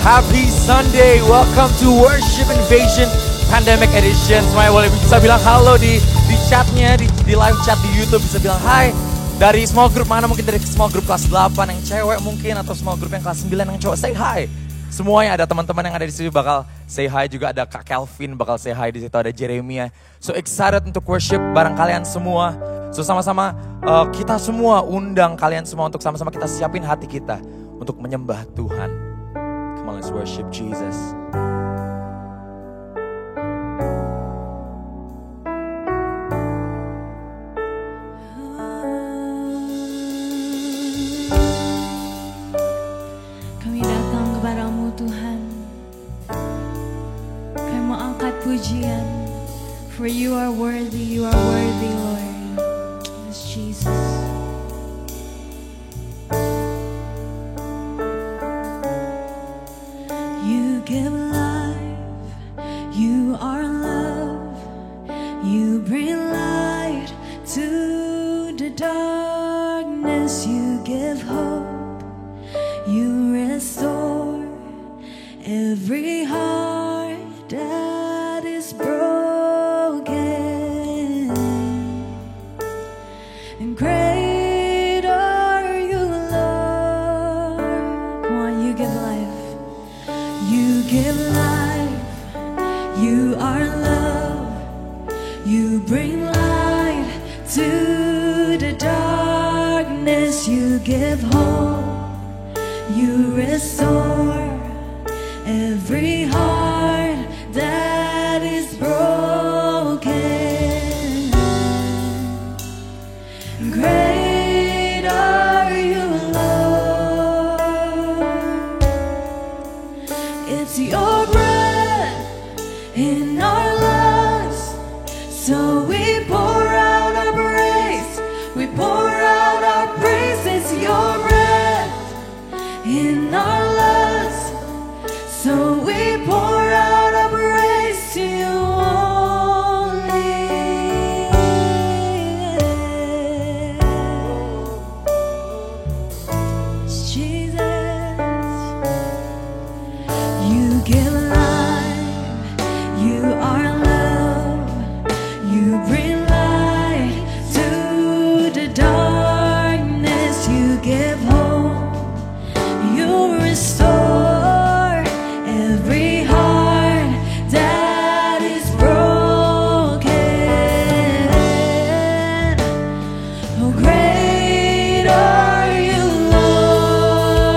Happy Sunday, welcome to Worship Invasion Pandemic Edition. Semuanya boleh bisa bilang halo di chatnya, di live chat di YouTube bisa bilang hai. Dari small group mana, mungkin dari small group kelas 8 yang cewek mungkin, atau small group yang kelas 9 yang cowok, say hi. Semuanya ada teman-teman yang ada di sini bakal say hi juga, ada Kak Kelvin bakal say hi di situ, ada Jeremia. So excited untuk worship bareng kalian semua. So sama-sama kita semua undang kalian semua untuk sama-sama kita siapin hati kita untuk menyembah Tuhan. Come on, let's worship Jesus. Kami datang kepadamu Tuhan. Kami mau angkat pujian. For you are worthy Lord. Yes, Jesus. You give life, you are love, you bring light to the darkness, you give hope, you restore every heart that is broken. And great are you, Lord. Come on, you give life. You give life, you are love, you bring light to the darkness, you give hope, you restore every heart that is broken. Great are you, Lord. It's your breath in our lives, so we pour out our praise. We pour out our praise. It's your breath in our lives, so we pour out our praise to you only. Jesus, you give life, you are love, you bring light to the darkness, you give hope, you restore every heart that is broken. Oh, great are you, Lord.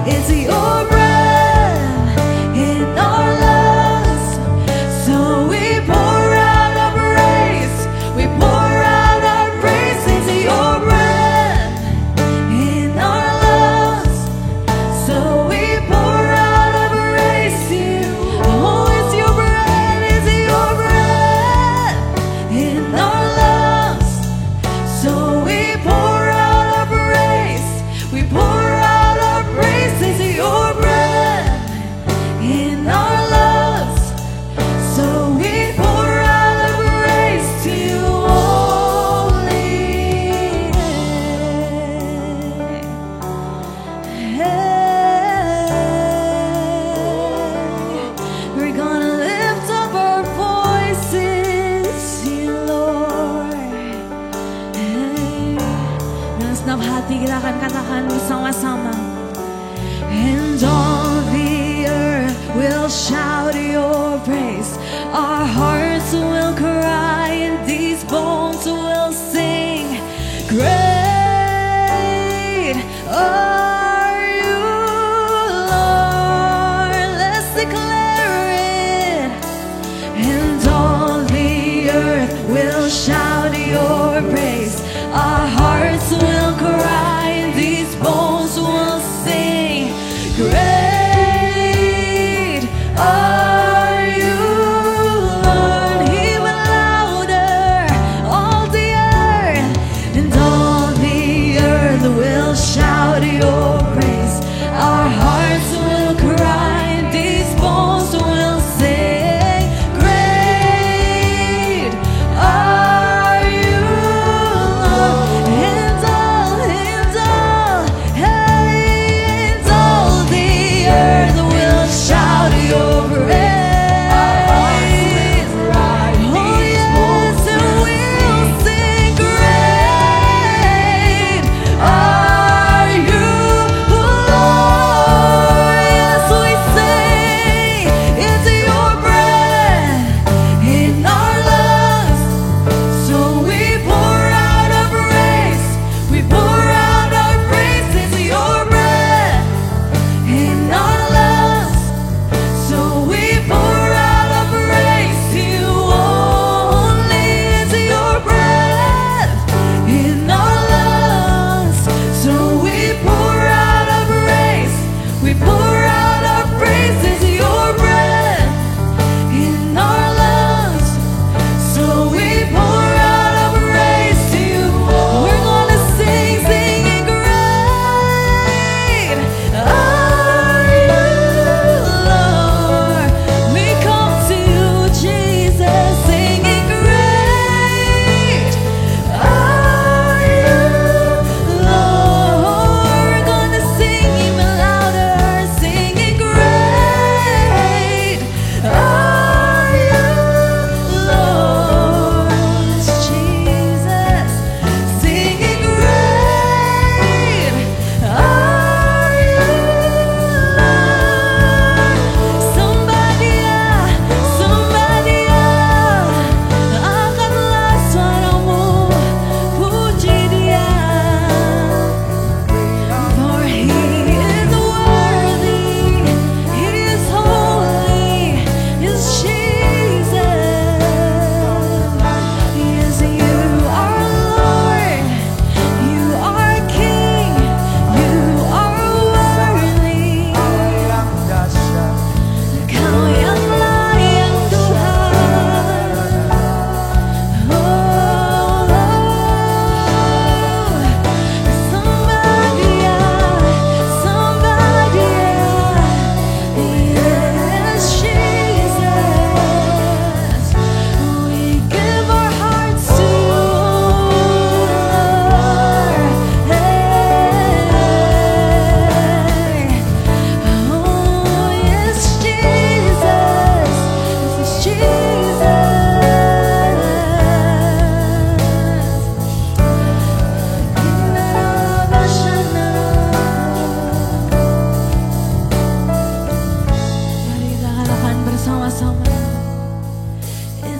It's your breath in our lungs, so we pour out our praise. We pour out our praise. It's your breath in our lungs, so we pour out our praise to you. Oh, it's your breath in our lungs, so we pour out our praise. We pour out our praise. It's your breath in our lungs, so we pour out our praise to you only. We're gonna lift up our voices to you, Lord. Dengan segenap hati kita akan katakan bersama-sama. And all the earth will shout your praise. Our hearts will cry and these bones will sing. Great are you, Lord. Let's declare it. And all the earth will shout your praise. Our hearts will cry and these bones will sing. Great are you,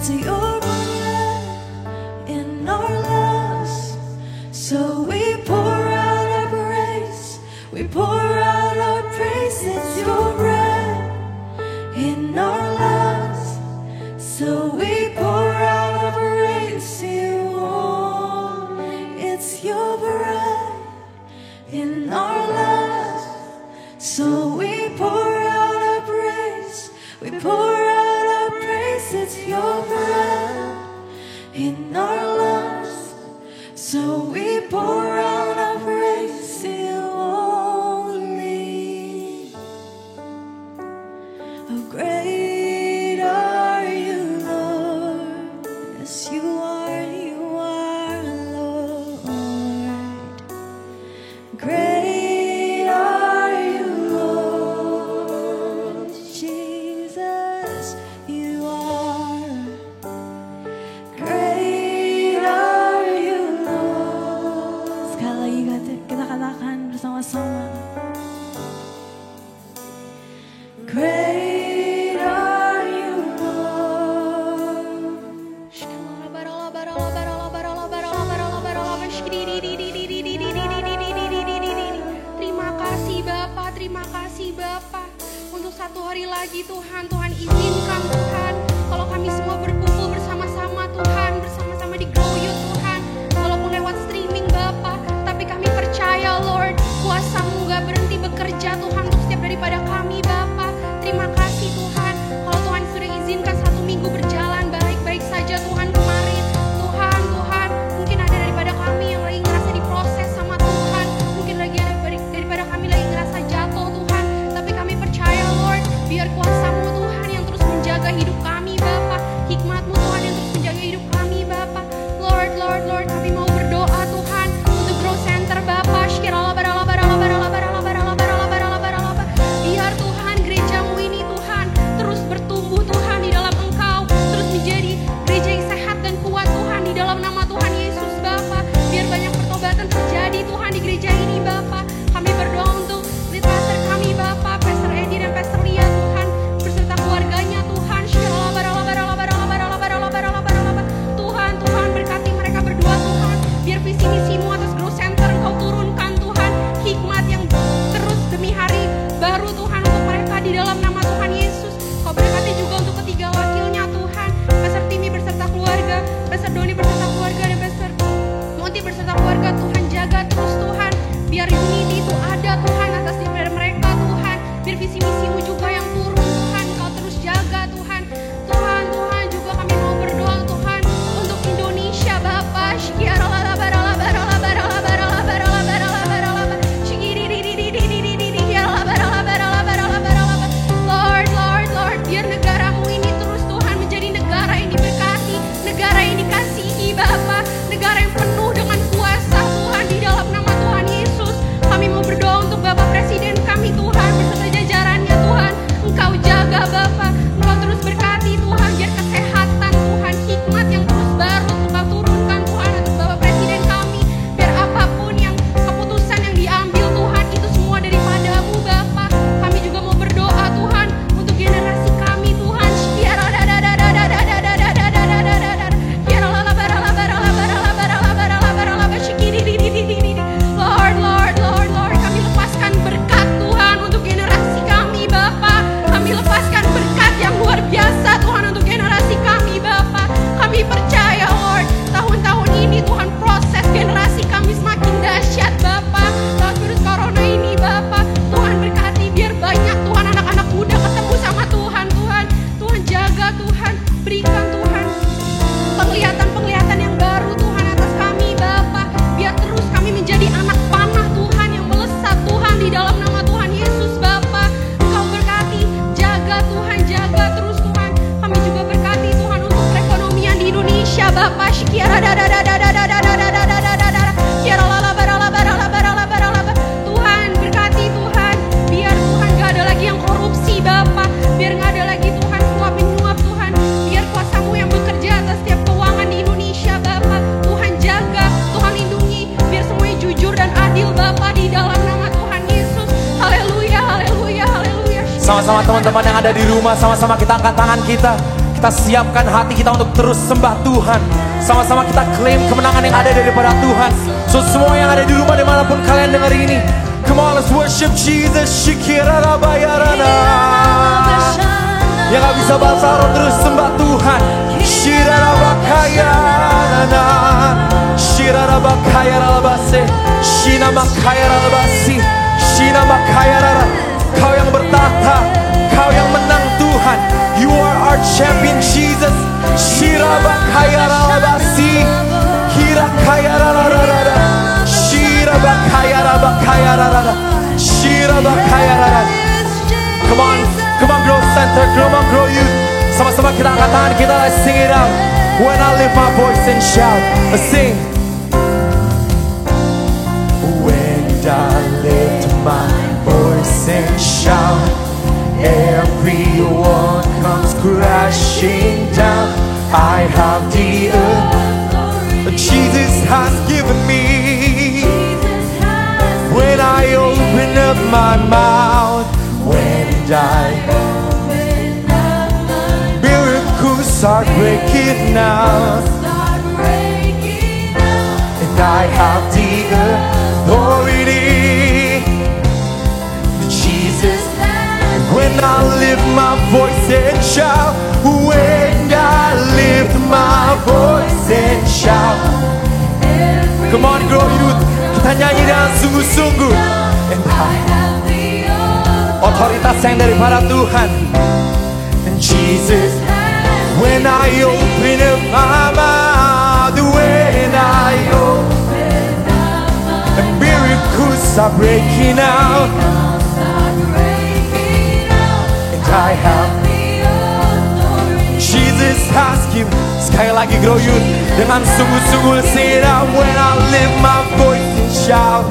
It's your breath in our lungs. So we pour out our praise. We pour out our praise. It's your breath in our lungs. So we pour out our praise to you. It's your breath in our lungs. So we pour out our praise. We pour out our praise. It's your breath in our lungs. So we pour out our praise to you only. Oh, great are you, Lord. Yes, you are, Lord. Great are you, Lord. Jesus, you are. Great are you, Lord. Sekali lagi kita katakan bersama-sama. Great are you, Lord. Terima kasih Bapa, terima kasih Bapa. Untuk satu hari lagi Tuhan, Tuhan izinkan Tuhan, kalau kami semua berkumpul bersama-sama Tuhan, bersama-sama di Grow Youth Tuhan, walaupun lewat streaming Bapa, tapi kami percaya Lord, kuasa-Mu gak berhenti bekerja Tuhan untuk setiap daripada kami Bapa. Terima kasih Tuhan, kalau Tuhan sudah izinkan satu minggu berjalan baik-baik saja Tuhan kemarin. Tuhan, mungkin ada daripada kami yang lagi ngerasa diproses sama Tuhan, mungkin lagi ada daripada kami lagi ngerasa jatuh Tuhan, tapi kami percaya Lord, biar kuasa-Mu Tuhan yang terus menjaga hidup kami Bapa, hikmat-Mu Tuhan yang terus menjaga hidup kami Bapa. Lord, kami mau berdoa Tuhan untuk Grow Center Bapa. Biar Tuhan gereja-Mu ini Tuhan terus bertumbuh Tuhan di dalam Engkau, terus menjadi gereja yang sehat dan kuat Tuhan di dalam nama Tuhan Yesus Bapa. Biar banyak pertobatan terjadi Tuhan di gereja ini Bapa. Kami berdoa untuk lead pastor kami Bapa, Pastor Edi dan Pastor Lia Tuhan, beserta keluarganya Tuhan. Tuhan berkati mereka berdua Tuhan. Biar visi misi-Mu atas Grow Center Engkau turunkan Tuhan, hikmat yang terus demi hari baru Tuhan untuk mereka di dalam nama Tuhan Yesus. Kau berkati juga untuk ketiga wakilnya Tuhan, Pastor Timi berserta keluarga, Pastor Doni berserta keluarga, dan Pastor Monty berserta keluarga. Tuhan jaga terus Tuhan, biar unity itu ada Tuhan atas daripada mereka Tuhan. Biar visi misi-Mu juga yang turun Tuhan, Kau terus jaga Tuhan. Tuhan juga kami mau berdoa Tuhan untuk Indonesia Bapa. Lord, biar negara-Mu ini terus Tuhan menjadi negara yang diberkati, negara yang dikasihi Bapa, negara yang penuh dengan kuasa Tuhan di dalam nama Tuhan Yesus. Kami mau berdoa untuk Bapak Presiden kami Tuhan, beserta jajarannya Tuhan. Engkau jaga Bapa, Engkau terus berkati Tuhan, biar kesehatan Tuhan, hikmat yang terus baru Engkau turunkan Tuhan atas Bapak Presiden kami. Biar apapun yang keputusan yang diambil Tuhan, itu semua daripada-Mu Bapa. Kami juga mau berdoa Tuhan untuk generasi kami Tuhan. Lord, kami lepaskan berkat Tuhan untuk generasi kami Bapa. Kami lepaskan berkat yang luar biasa Tuhan untuk generasi kami Bapa. Kami percaya Lord, tahun-tahun ini Tuhan proses generasi kami semakin dahsyat Bapa. Lewat virus corona ini Bapa, Tuhan berkati biar banyak Tuhan anak-anak muda ketemu sama Tuhan. Tuhan jaga Tuhan, berikan Tuhan penglihatan-penglihatan yang baru Tuhan atas kami Bapa. Biar terus kami menjadi anak panah Tuhan yang melesat Tuhan di dalam nama Tuhan Yesus Bapa. Engkau berkati, jaga Tuhan, jaga terus Tuhan. Kami juga berkati Tuhan untuk perekonomian di Indonesia Bapa. Tuhan berkati Tuhan, biar Tuhan gak ada lagi yang korupsi Bapa, biar gak ada lagi Tuhan suap menyuap Tuhan, biar kuasa-Mu yang bekerja atas setiap keuangan di Indonesia Bapa. Tuhan jaga, Tuhan lindungi, biar semuanya jujur dan adil Bapa di dalam nama Tuhan Yesus. Haleluya, haleluya, haleluya. Sama-sama teman-teman yang ada di rumah, sama-sama kita angkat tangan kita. Kita siapkan hati kita untuk terus sembah Tuhan. Sama-sama kita klaim kemenangan yang ada daripada Tuhan. So semua yang ada di rumah dimanapun kalian dengar ini, come on, let's worship Jesus. Shikirarabayarana. Yang gak bisa bahasa roh terus sembah Tuhan. Shirarabakayarana. Shirarabakayaralabase. Shinamakayaralabasi. Shinamakayarara. Kau yang bertahta, Kau yang menang Tuhan. You are our champion Jesus. Shirabakayaralabasi. Hirakayarararara. Shirabakayarabakayararara. Shirabakayararara. Come on, grow center, come on, grow youth. Sama-sama kita angkat tangan kita, let's sing it out. When I lift my voice and shout, let's sing. When I lift my voice and shout, everyone comes crashing down. I have the earth Jesus has given me. When I open up my mouth, when I miracles are breaking out, and I have the authority. Jesus, when I lift my voice and shout, when I lift my voice and shout, come on, grow youth, kita nyanyi dengan sungguh-sungguh. And I otoritas yang daripada Tuhan. And Jesus, when I open up my mouth, when I open up my mouth, and miracles are breaking out, and I have Jesus has given. Sekali lagi grow youth dengan sungguh-sungguh sing it out. When I lift my voice and shout,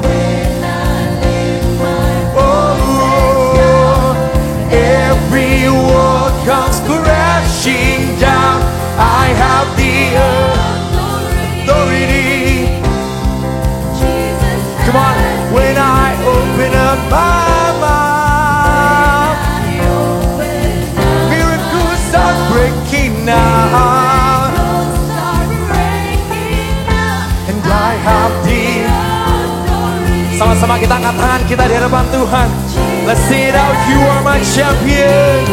every wall comes crashing down. I have the authority. Come on, when I open up my mouth, miracles are breaking out, and I have the. Sama-sama kita angkat tangan kita di hadapan Tuhan. Let's sing it out. You are my champion,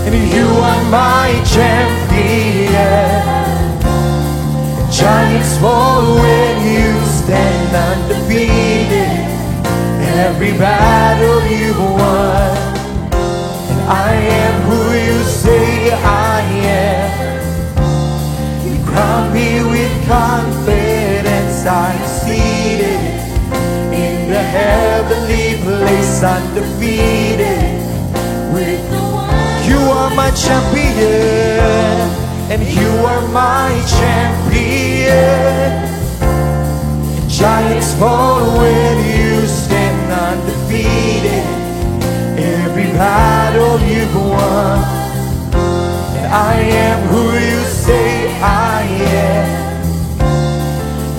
and you are my champion. Giants fall when you stand undefeated. Every battle you've won, and I am who you say I am. You crown me with confidence. I'm seated in the heavenly place, undefeated. With you are my champion, and you are my champion. And giants fall when you stand undefeated. Every battle you've won, and I am who you say I am.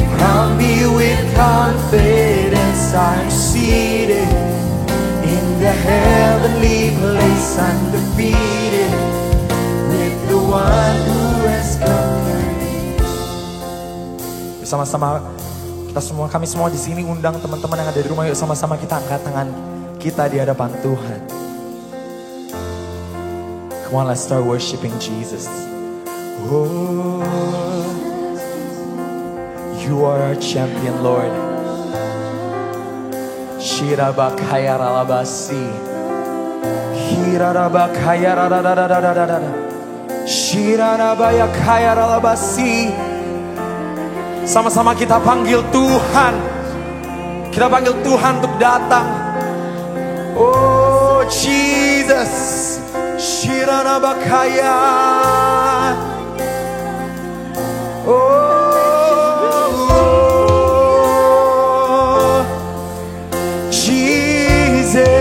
You crown me with confidence. I'm seated in the heavenly place, undefeated, with the one who has conquered. Bersama-sama kita semua, kami semua di sini undang teman-teman yang ada di rumah, yuk sama-sama kita angkat tangan kita di hadapan Tuhan. Come on, let's start worshiping Jesus. Oh, you are our champion, Lord. Shirabakayaralabasi. Hirarabakayararararararara. Shirarabayakayaralabasi. Sama-sama kita panggil Tuhan. Kita panggil Tuhan untuk datang. Oh Jesus. Shirarabakaya. Oh Jesus.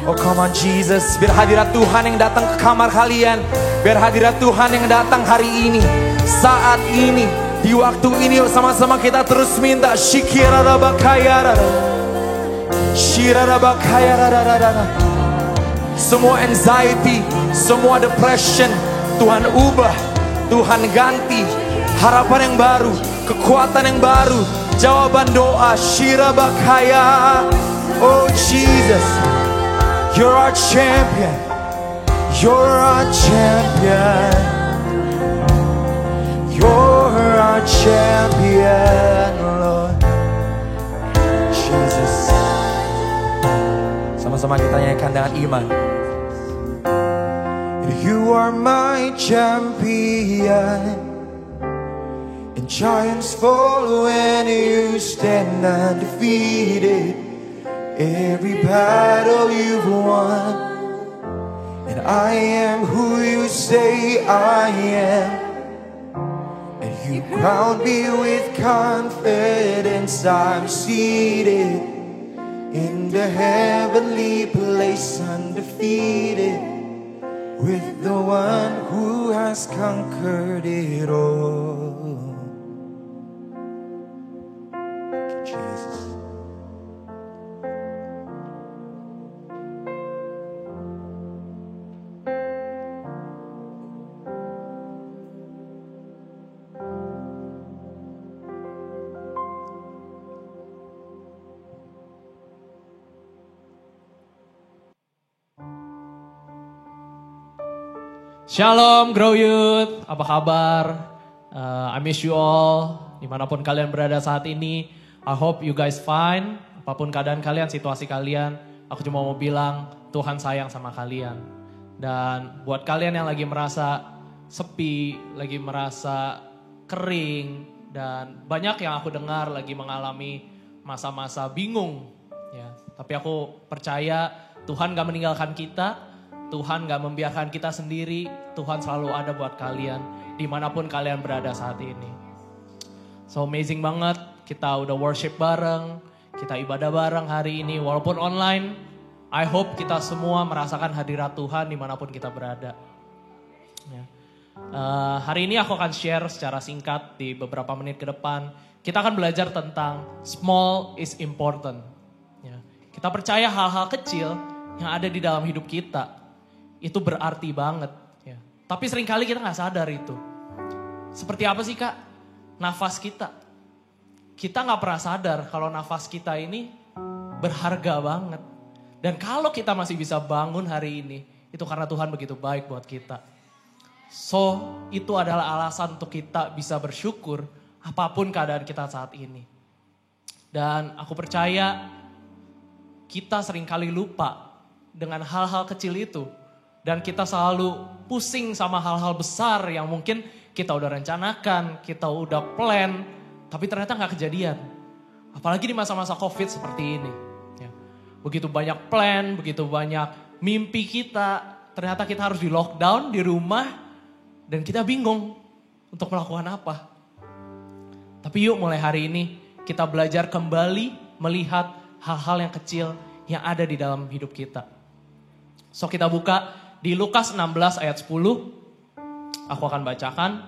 Oh come on Jesus. Biar hadirat Tuhan yang datang ke kamar kalian. Biar hadirat Tuhan yang datang hari ini, saat ini, di waktu ini. Yuk sama-sama kita terus minta. Shikirarabakayarara. Shirarabakayarara. Semua anxiety, semua depression, Tuhan ubah, Tuhan ganti. Harapan yang baru, kekuatan yang baru, jawaban doa, Shira Bakaya. Oh Jesus, You're our champion, You're our champion, You're our champion, Lord Jesus. Sama-sama kita nyanyikan dengan iman. You are my champion, and giants fall when you stand undefeated. Every battle you've won, and I am who you say I am. And you crown me with confidence. I'm seated in the heavenly place, undefeated, with the one who has conquered it all. Jesus. Shalom Grow Youth, apa kabar? I miss you all, dimanapun kalian berada saat ini. I hope you guys fine, apapun keadaan kalian, situasi kalian. Aku cuma mau bilang Tuhan sayang sama kalian. Dan buat kalian yang lagi merasa sepi, lagi merasa kering, dan banyak yang aku dengar lagi mengalami masa-masa bingung. Ya, tapi aku percaya Tuhan gak meninggalkan kita. Tuhan gak membiarkan kita sendiri, Tuhan selalu ada buat kalian, dimanapun kalian berada saat ini. So amazing banget, kita udah worship bareng, kita ibadah bareng hari ini, walaupun online. I hope kita semua merasakan hadirat Tuhan dimanapun kita berada. Ya. Hari ini aku akan share secara singkat di beberapa menit ke depan. Kita akan belajar tentang small is important. Ya. Kita percaya hal-hal kecil yang ada di dalam hidup kita itu berarti banget. Ya. Tapi seringkali kita gak sadar itu. Seperti apa sih Kak? Nafas kita. Kita gak pernah sadar kalau nafas kita ini berharga banget. Dan kalau kita masih bisa bangun hari ini, itu karena Tuhan begitu baik buat kita. So, itu adalah alasan untuk kita bisa bersyukur apapun keadaan kita saat ini. Dan aku percaya kita seringkali lupa dengan hal-hal kecil itu. Dan kita selalu pusing sama hal-hal besar yang mungkin kita udah rencanakan, kita udah plan, tapi ternyata gak kejadian. Apalagi di masa-masa COVID seperti ini. Ya. Begitu banyak plan, begitu banyak mimpi kita, ternyata kita harus di lockdown di rumah, dan kita bingung untuk melakukan apa. Tapi yuk mulai hari ini kita belajar kembali melihat hal-hal yang kecil yang ada di dalam hidup kita. So kita buka di Lukas 16 ayat 10, aku akan bacakan.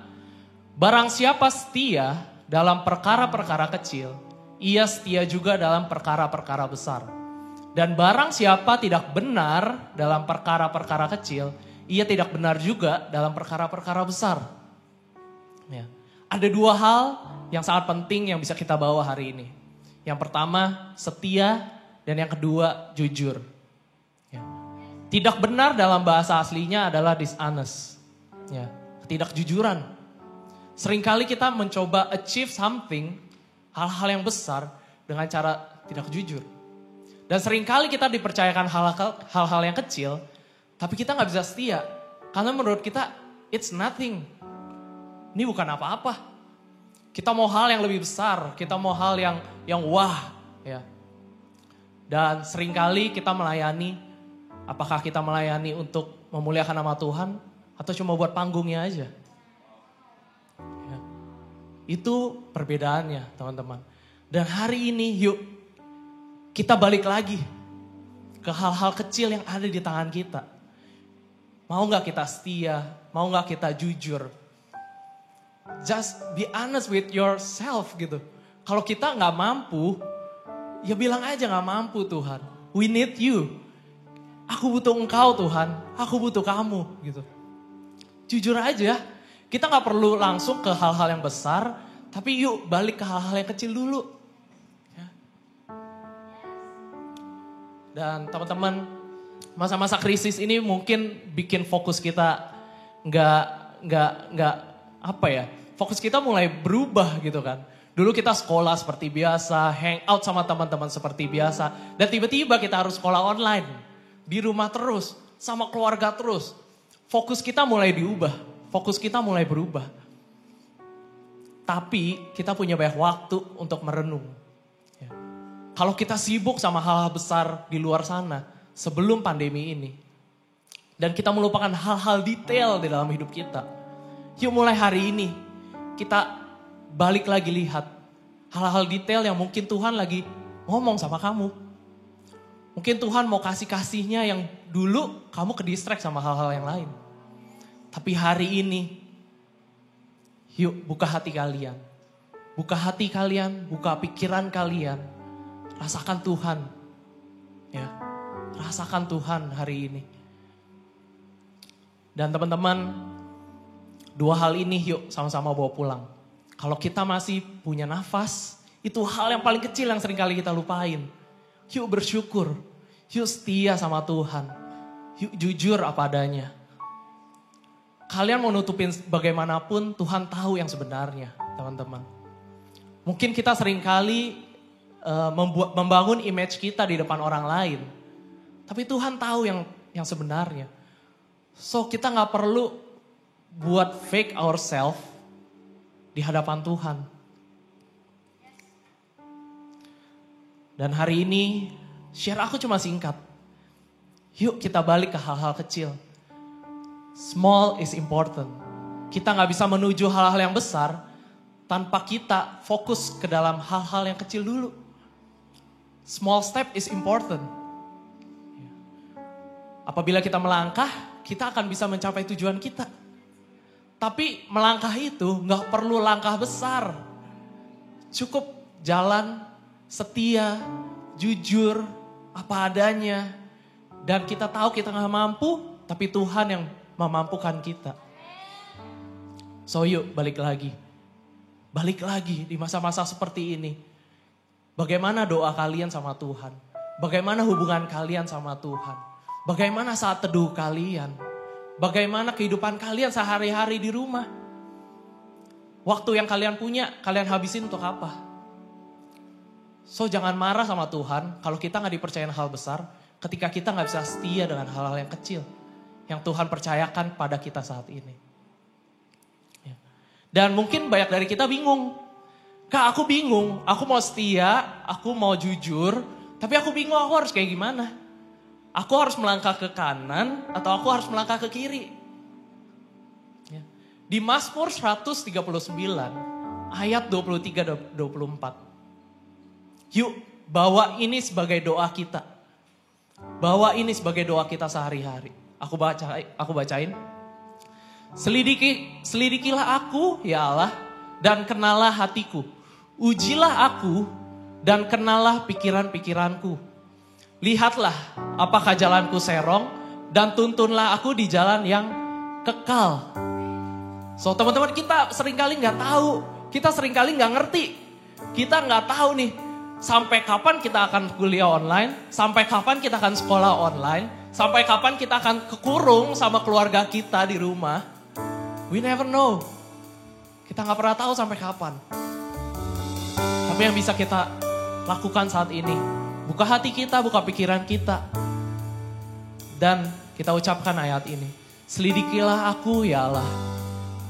Barang siapa setia dalam perkara-perkara kecil, ia setia juga dalam perkara-perkara besar. Dan barang siapa tidak benar dalam perkara-perkara kecil, ia tidak benar juga dalam perkara-perkara besar. Ya. Ada dua hal yang sangat penting yang bisa kita bawa hari ini. Yang pertama setia, dan yang kedua jujur. Tidak benar dalam bahasa aslinya adalah dishonest. Ya, ketidakjujuran. Seringkali kita mencoba achieve something, hal-hal yang besar dengan cara tidak jujur. Dan seringkali kita dipercayakan hal-hal yang kecil, tapi kita gak bisa setia. Karena menurut kita, it's nothing. Ini bukan apa-apa. Kita mau hal yang lebih besar, kita mau hal yang wah. Ya. Dan seringkali kita melayani. Apakah kita melayani untuk memuliakan nama Tuhan atau cuma buat panggungnya aja? Ya. Itu perbedaannya teman-teman. Dan hari ini yuk kita balik lagi ke hal-hal kecil yang ada di tangan kita. Mau gak kita setia? Mau gak kita jujur? Just be honest with yourself gitu. Kalau kita gak mampu, ya bilang aja gak mampu Tuhan. We need you. Aku butuh Engkau Tuhan, aku butuh kamu gitu. Jujur aja, kita gak perlu langsung ke hal-hal yang besar, tapi yuk balik ke hal-hal yang kecil dulu. Ya. Dan teman-teman, masa-masa krisis ini mungkin bikin fokus kita fokus kita mulai berubah gitu kan. Dulu kita sekolah seperti biasa, hang out sama teman-teman seperti biasa. Dan tiba-tiba kita harus sekolah online. Di rumah terus, sama keluarga terus. Fokus kita mulai diubah, fokus kita mulai berubah. Tapi kita punya banyak waktu untuk merenung. Ya. Kalau kita sibuk sama hal-hal besar di luar sana, sebelum pandemi ini. Dan kita melupakan hal-hal detail di dalam hidup kita. Yuk mulai hari ini, kita balik lagi lihat hal-hal detail yang mungkin Tuhan lagi ngomong sama kamu. Mungkin Tuhan mau kasih-kasihnya yang dulu kamu ke-distract sama hal-hal yang lain. Tapi hari ini, yuk buka hati kalian. Buka hati kalian, buka pikiran kalian. Rasakan Tuhan. Ya, rasakan Tuhan hari ini. Dan teman-teman, dua hal ini yuk sama-sama bawa pulang. Kalau kita masih punya nafas, itu hal yang paling kecil yang sering kali kita lupain. Yuk bersyukur, yuk setia sama Tuhan, yuk jujur apa adanya. Kalian mau nutupin bagaimanapun, Tuhan tahu yang sebenarnya, teman-teman. Mungkin kita sering kali membangun image kita di depan orang lain. Tapi Tuhan tahu yang sebenarnya. So kita gak perlu buat fake ourselves di hadapan Tuhan. Dan hari ini share aku cuma singkat. Yuk kita balik ke hal-hal kecil. Small is important. Kita gak bisa menuju hal-hal yang besar tanpa kita fokus ke dalam hal-hal yang kecil dulu. Small step is important. Apabila kita melangkah, kita akan bisa mencapai tujuan kita. Tapi melangkah itu gak perlu langkah besar. Cukup jalan setia, jujur, apa adanya. Dan kita tahu kita gak mampu, tapi Tuhan yang memampukan kita. So yuk balik lagi. Balik lagi di masa-masa seperti ini. Bagaimana doa kalian sama Tuhan? Bagaimana hubungan kalian sama Tuhan? Bagaimana saat teduh kalian? Bagaimana kehidupan kalian sehari-hari di rumah? Waktu yang kalian punya, kalian habisin untuk apa? So jangan marah sama Tuhan kalau kita gak dipercayain hal besar, ketika kita gak bisa setia dengan hal-hal yang kecil yang Tuhan percayakan pada kita saat ini. Ya. Dan mungkin banyak dari kita bingung. Kak, aku bingung, aku mau setia, aku mau jujur, tapi aku bingung aku harus kayak gimana. Aku harus melangkah ke kanan atau aku harus melangkah ke kiri. Ya. Di Mazmur 139 ayat 23-24. Yuk bawa ini sebagai doa kita. Bawa ini sebagai doa kita sehari-hari. Aku bacain. Selidikilah aku ya Allah dan kenalah hatiku. Ujilah aku dan kenalah pikiran-pikiranku. Lihatlah apakah jalanku serong dan tuntunlah aku di jalan yang kekal. So teman-teman, kita seringkali gak tahu. Kita seringkali gak ngerti. Kita gak tahu nih sampai kapan kita akan kuliah online. Sampai kapan kita akan sekolah online. Sampai kapan kita akan kekurung sama keluarga kita di rumah. We never know. Kita gak pernah tahu sampai kapan. Tapi yang bisa kita lakukan saat ini, buka hati kita, buka pikiran kita. Dan kita ucapkan ayat ini. Selidikilah aku ya Allah.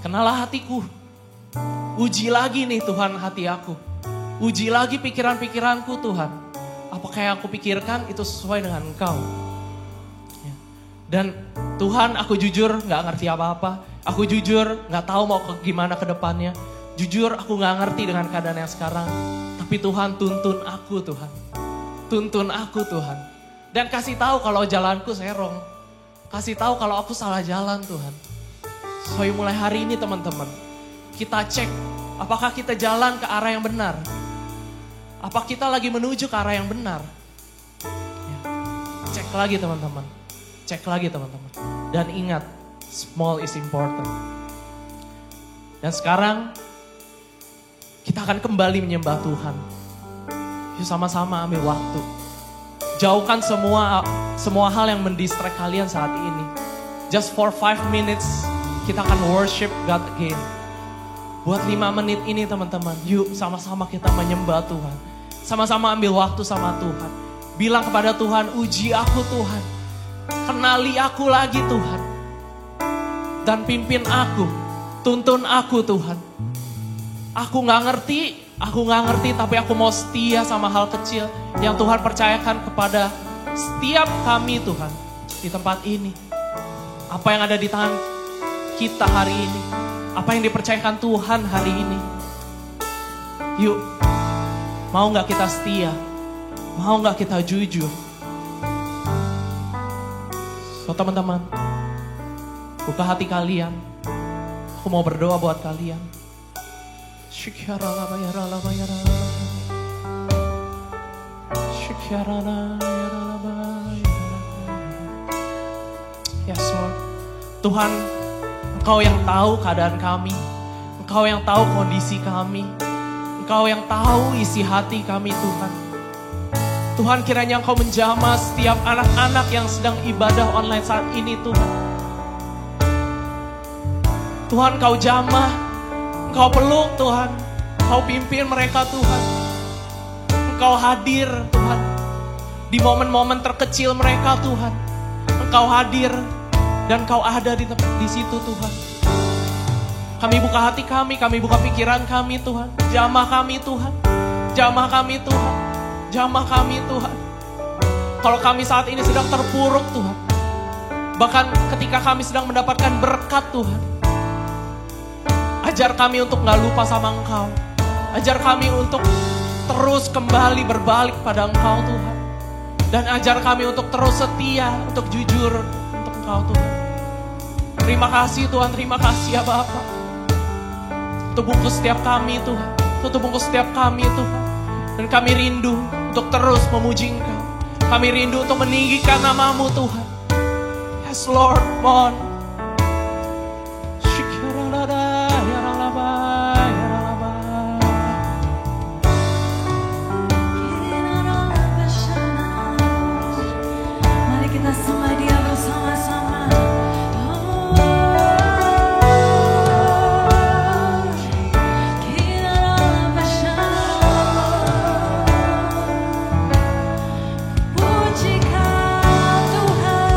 Kenalah hatiku. Uji lagi nih Tuhan hati aku. Uji lagi pikiran-pikiranku Tuhan. Apakah yang aku pikirkan itu sesuai dengan Engkau? Ya. Dan Tuhan, aku jujur gak ngerti apa-apa. Aku jujur gak tahu mau gimana ke depannya. Jujur aku gak ngerti dengan keadaan yang sekarang. Tapi Tuhan tuntun aku Tuhan. Tuntun aku Tuhan. Dan kasih tahu kalau jalanku serong. Kasih tahu kalau aku salah jalan Tuhan. So mulai hari ini teman-teman, kita cek apakah kita jalan ke arah yang benar. Apa kita lagi menuju ke arah yang benar. Ya. Cek lagi teman-teman. Cek lagi teman-teman. Dan ingat, small is important. Dan sekarang kita akan kembali menyembah Tuhan. Yuk sama-sama ambil waktu. Jauhkan semua hal yang mendistract kalian saat ini. Just for 5 minutes kita akan worship God again. Buat 5 menit ini teman-teman, yuk sama-sama kita menyembah Tuhan. Sama-sama ambil waktu sama Tuhan. Bilang kepada Tuhan, uji aku Tuhan. Kenali aku lagi Tuhan. Dan pimpin aku, tuntun aku Tuhan. Aku gak ngerti, tapi aku mau setia sama hal kecil yang Tuhan percayakan kepada setiap kami Tuhan di tempat ini. Apa yang ada di tangan kita hari ini, apa yang dipercayakan Tuhan hari ini. Yuk, mau gak kita setia? Mau gak kita jujur? So teman-teman, buka hati kalian. Aku mau berdoa buat kalian. Yes Lord. Tuhan, Engkau yang tahu keadaan kami. Engkau yang tahu kondisi kami. Engkau yang tahu isi hati kami Tuhan. Tuhan, kiranya Engkau menjamah setiap anak-anak yang sedang ibadah online saat ini Tuhan. Tuhan, Kau jamah, Engkau peluk Tuhan, Kau pimpin mereka Tuhan. Engkau hadir Tuhan di momen-momen terkecil mereka Tuhan. Engkau hadir dan Kau ada di situ Tuhan. Kami buka hati kami buka pikiran kami Tuhan. Jamah kami Tuhan, jamah kami Tuhan, jamah kami Tuhan. Kalau kami saat ini sedang terpuruk Tuhan, bahkan ketika kami sedang mendapatkan berkat Tuhan, ajar kami untuk gak lupa sama Engkau. Ajar kami untuk terus kembali berbalik pada Engkau Tuhan. Dan ajar kami untuk terus setia, untuk jujur untuk Engkau Tuhan. Terima kasih Tuhan, terima kasih ya Bapa. Tutup bungkus setiap kami Tuhan. Tutup bungkus setiap kami Tuhan. Dan kami rindu untuk terus memuji Engkau. Kami rindu untuk meninggikan nama-Mu Tuhan. Yes Lord, mohon. Mari kita sembah Dia bersama-sama. Puji Kau Tuhan.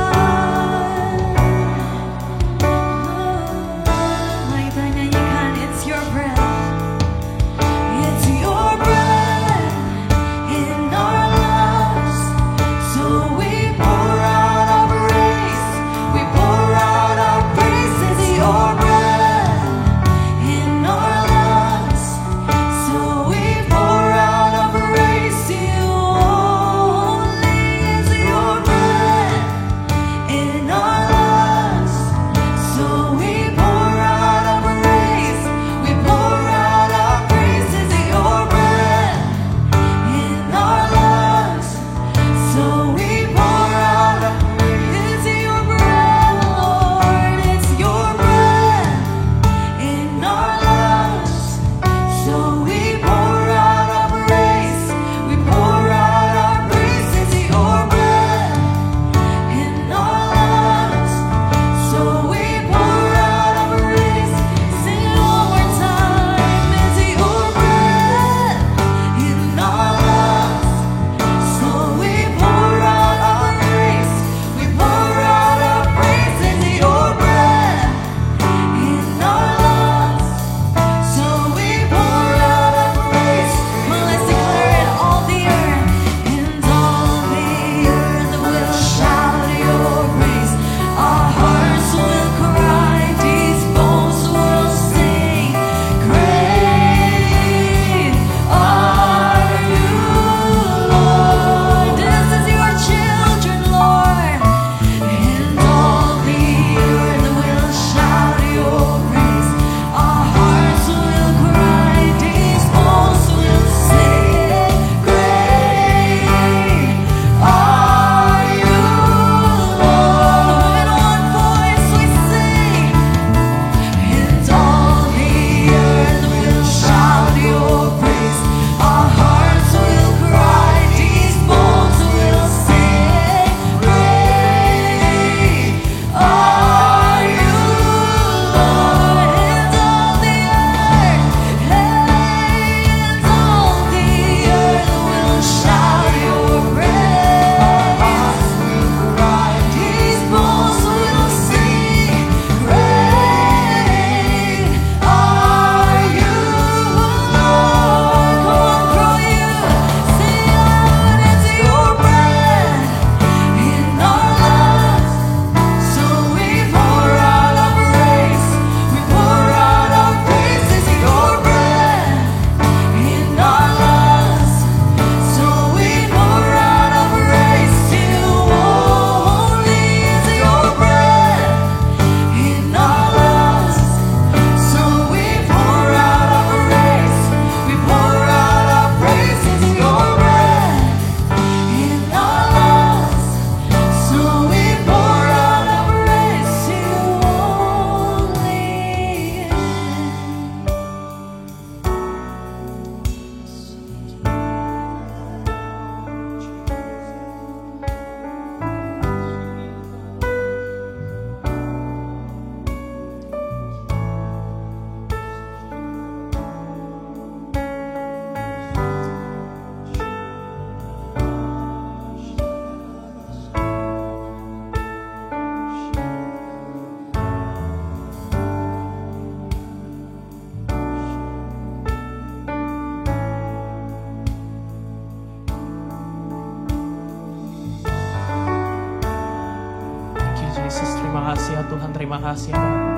ya Tuhan, terima kasih ya Bapa.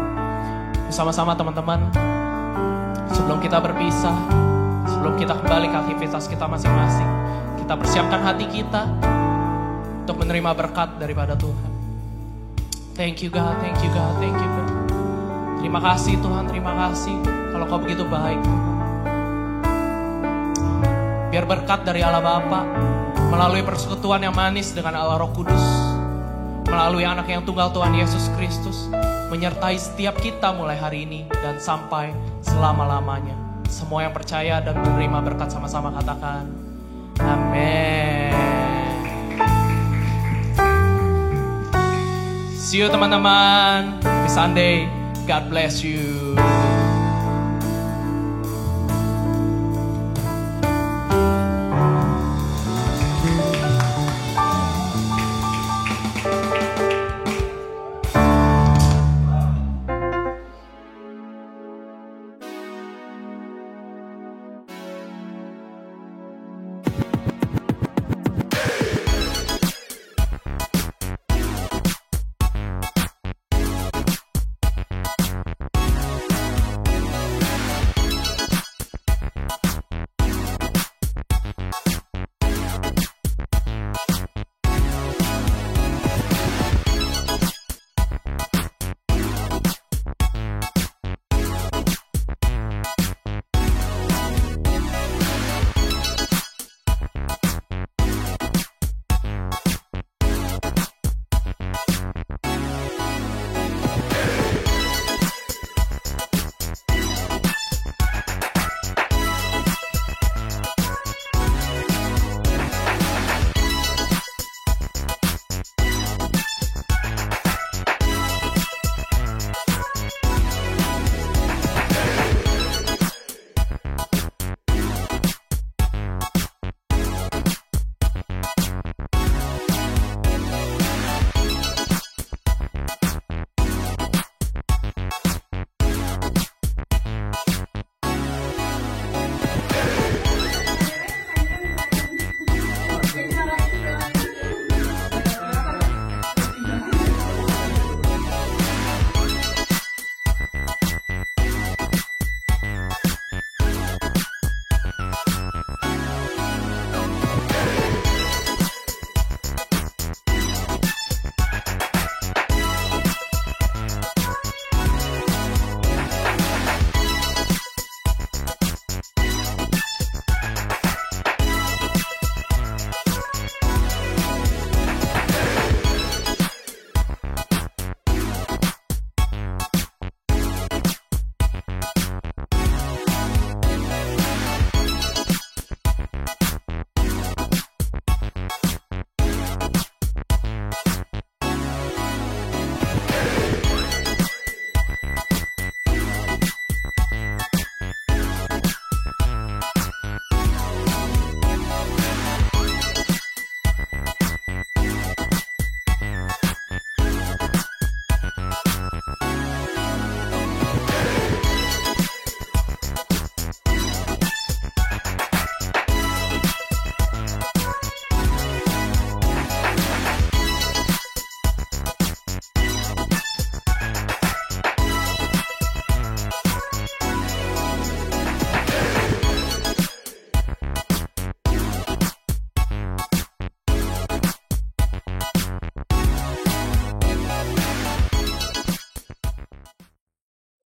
Bersama-sama teman-teman, sebelum kita berpisah, sebelum kita kembali ke aktivitas kita masing-masing, kita persiapkan hati kita untuk menerima berkat daripada Tuhan. Thank you God, thank you God, thank you God. Terima kasih Tuhan, terima kasih kalau Kau begitu baik Tuhan. Biar berkat dari Allah Bapa melalui persekutuan yang manis dengan Allah Roh Kudus, melalui anak yang tunggal Tuhan Yesus Kristus, menyertai setiap kita mulai hari ini dan sampai selama-lamanya. Semua yang percaya dan menerima berkat sama-sama katakan amin. See you teman-teman. Happy Sunday. God bless you.